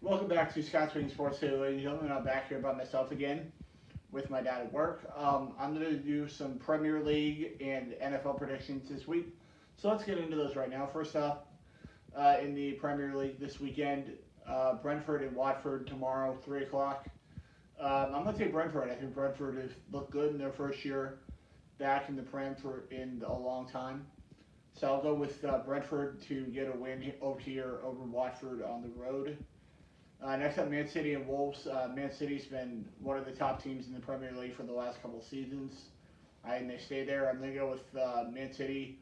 Welcome back to Scott's Swing Sports. Today, ladies and gentlemen. I'm back here by myself again with my dad at work. I'm going to do some Premier League and NFL predictions this week. So let's get into those right now. First up, in the Premier League this weekend, Brentford and Watford tomorrow, 3 o'clock. I'm going to take Brentford. I think Brentford has looked good in their first year back in the Prem for in a long time. So I'll go with Brentford to get a win over here over Watford on the road. Next up, Man City and Wolves. Man City's been one of the top teams in the Premier League for the last couple of seasons, and they stay there. I'm going to go with Man City.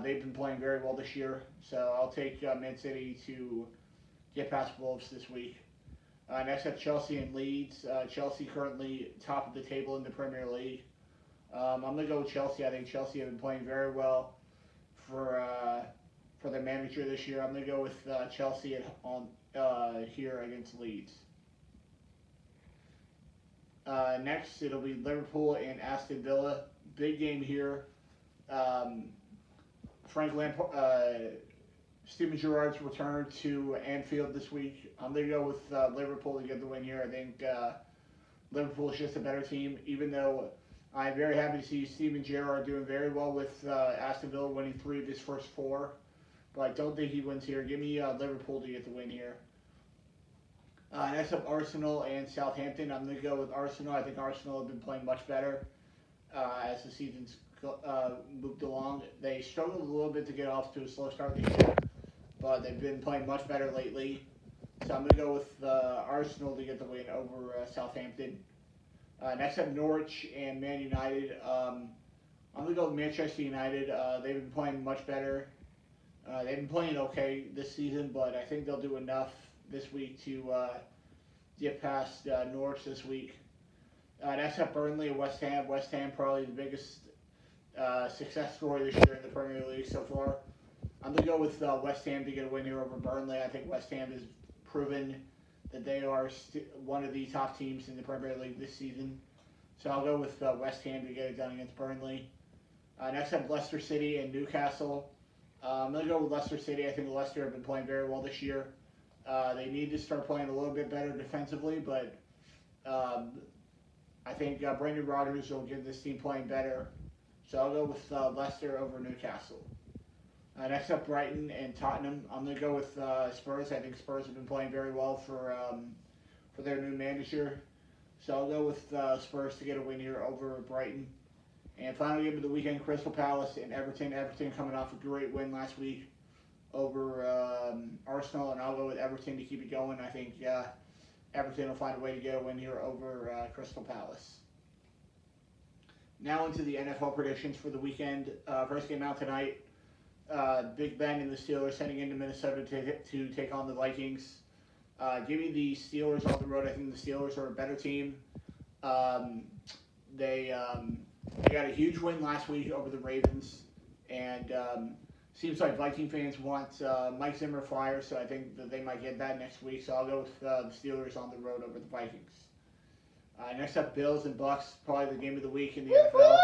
They've been playing very well this year, so I'll take Man City to get past Wolves this week. Next up, Chelsea and Leeds. Chelsea currently top of the table in the Premier League. I'm going to go with Chelsea. I think Chelsea have been playing very well for their manager this year. I'm going to go with Chelsea here against Leeds. Next, it'll be Liverpool and Aston Villa. Big game here. Frank Lampard, Steven Gerrard's return to Anfield this week. I'm going to go with Liverpool to get the win here. I think Liverpool is just a better team, even though I'm very happy to see Steven Gerrard doing very well with Aston Villa winning 3 of his first 4. But I don't think he wins here. Give me Liverpool to get the win here. Next up, Arsenal and Southampton. I'm going to go with Arsenal. I think Arsenal have been playing much better as the season's moved along. They struggled a little bit to get off to a slow start this year, but they've been playing much better lately. So I'm going to go with Arsenal to get the win over Southampton. Next up, Norwich and Man United. I'm going to go with Manchester United. They've been playing much better. They've been playing okay this season, but I think they'll do enough this week to get past Norwich this week. Next up, Burnley and West Ham. West Ham probably the biggest success story this year in the Premier League so far. I'm going to go with West Ham to get a win here over Burnley. I think West Ham has proven that they are one of the top teams in the Premier League this season. So I'll go with West Ham to get it done against Burnley. Next up, Leicester City and Newcastle. I'm going to go with Leicester City. I think Leicester have been playing very well this year. They need to start playing a little bit better defensively, but I think Brendan Rodgers will get this team playing better. So I'll go with Leicester over Newcastle. Next up, Brighton and Tottenham. I'm going to go with Spurs. I think Spurs have been playing very well for their new manager. So I'll go with Spurs to get a win here over Brighton. And final game of the weekend, Crystal Palace and Everton. Everton coming off a great win last week over Arsenal, and I'll go with Everton to keep it going. I think Everton will find a way to get a win here over Crystal Palace. Now into the NFL predictions for the weekend. First game out tonight, Big Ben and the Steelers heading into Minnesota to take on the Vikings. Give me the Steelers on the road. I think the Steelers are a better team. They got a huge win last week over the Ravens, and seems like Viking fans want Mike Zimmer fired, so I think that they might get that next week. So I'll go with the Steelers on the road over the Vikings. Next up, Bills and Bucks, probably the game of the week in the NFL.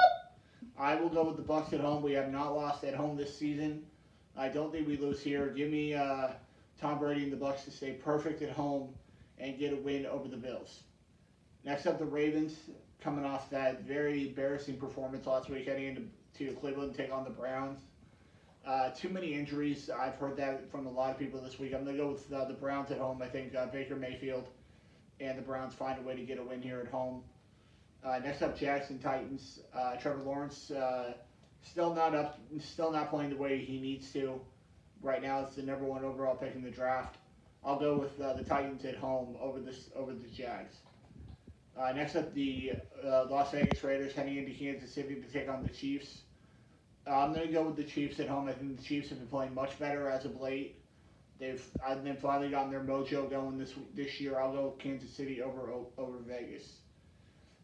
I will go with the Bucks at home. We have not lost at home this season. I don't think we lose here. Give me Tom Brady and the Bucks to stay perfect at home and get a win over the Bills. Next up, the Ravens, coming off that very embarrassing performance last week, heading into Cleveland to take on the Browns. Too many injuries. I've heard that from a lot of people this week. I'm going to go with the Browns at home. I think Baker Mayfield and the Browns find a way to get a win here at home. Next up, Jags and Titans. Trevor Lawrence still not playing the way he needs to. Right now, it's the number 1 overall pick in the draft. I'll go with the Titans at home over the Jags. Next up, the Las Vegas Raiders heading into Kansas City to take on the Chiefs. I'm going to go with the Chiefs at home. I think the Chiefs have been playing much better as of late. They've finally gotten their mojo going this year. I'll go with Kansas City over Vegas.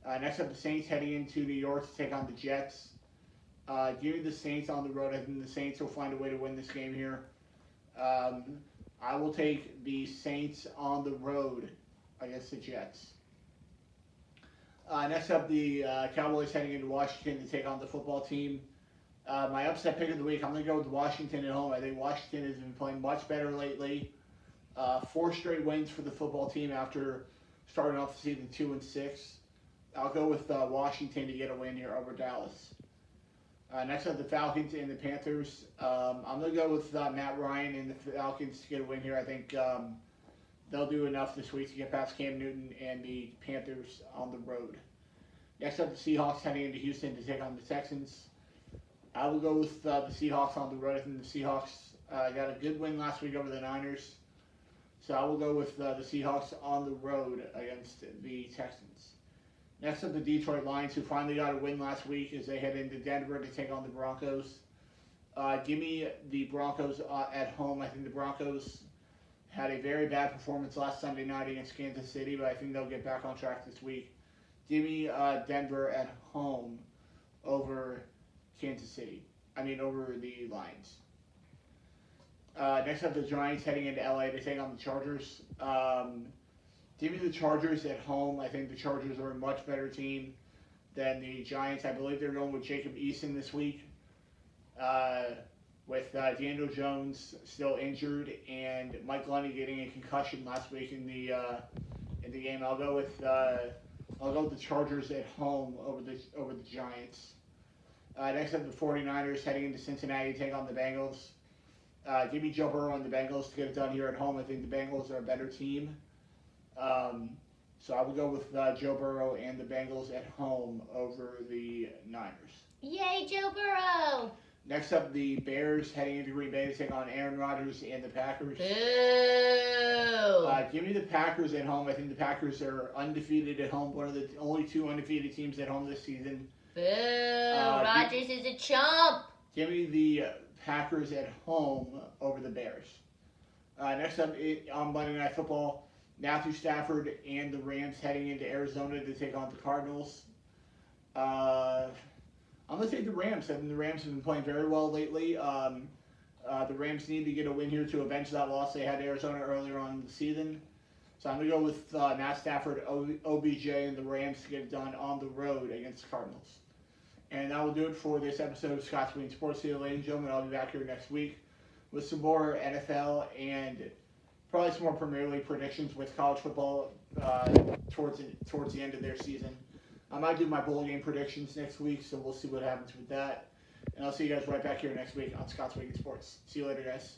Next up, the Saints heading into New York to take on the Jets. Give me the Saints on the road. I think the Saints will find a way to win this game here. I will take the Saints on the road against the Jets. Next up, the Cowboys heading into Washington to take on the football team. My upset pick of the week, I'm going to go with Washington at home. I think Washington has been playing much better lately. Four straight wins for the football team after starting off the season 2-6. I'll go with Washington to get a win here over Dallas. Next up, the Falcons and the Panthers. I'm going to go with Matt Ryan and the Falcons to get a win here. I think they'll do enough this week to get past Cam Newton and the Panthers on the road. Next up, the Seahawks heading into Houston to take on the Texans. I will go with the Seahawks on the road. I think the Seahawks got a good win last week over the Niners. So I will go with the Seahawks on the road against the Texans. Next up, the Detroit Lions, who finally got a win last week as they head into Denver to take on the Broncos. Give me the Broncos at home. I think the Broncos had a very bad performance last Sunday night against Kansas City, but I think they'll get back on track this week. Give me Denver at home over Kansas City. Over the Lions. Next up, the Giants heading into LA to take on the Chargers. Give me the Chargers at home. I think the Chargers are a much better team than the Giants. I believe they're going with Jacob Eason this week. With Daniel Jones still injured and Mike Glennon getting a concussion last week in the game, I'll go with the Chargers at home over the Giants. Next up, the 49ers heading into Cincinnati to take on the Bengals. Give me Joe Burrow and the Bengals to get it done here at home. I think the Bengals are a better team. So I will go with Joe Burrow and the Bengals at home over the Niners. Yay, Joe Burrow! Next up, the Bears heading into Green Bay to take on Aaron Rodgers and the Packers. Boo! Give me the Packers at home. I think the Packers are undefeated at home. One of the only two undefeated teams at home this season. Boo! Rodgers is a chump! Give me the Packers at home over the Bears. Next up, on Monday Night Football, Matthew Stafford and the Rams heading into Arizona to take on the Cardinals. I'm going to take the Rams. I think the Rams have been playing very well lately. The Rams need to get a win here to avenge that loss they had to Arizona earlier on in the season. So I'm going to go with Matt Stafford, OBJ, and the Rams to get it done on the road against the Cardinals. And that will do it for this episode of Scott's Wing Sports. See you, ladies and gentlemen. I'll be back here next week with some more NFL and probably some more Premier League predictions with college football towards the end of their season. I might do my bowl game predictions next week, so we'll see what happens with that. And I'll see you guys right back here next week on Scott's Wing Sports. See you later, guys.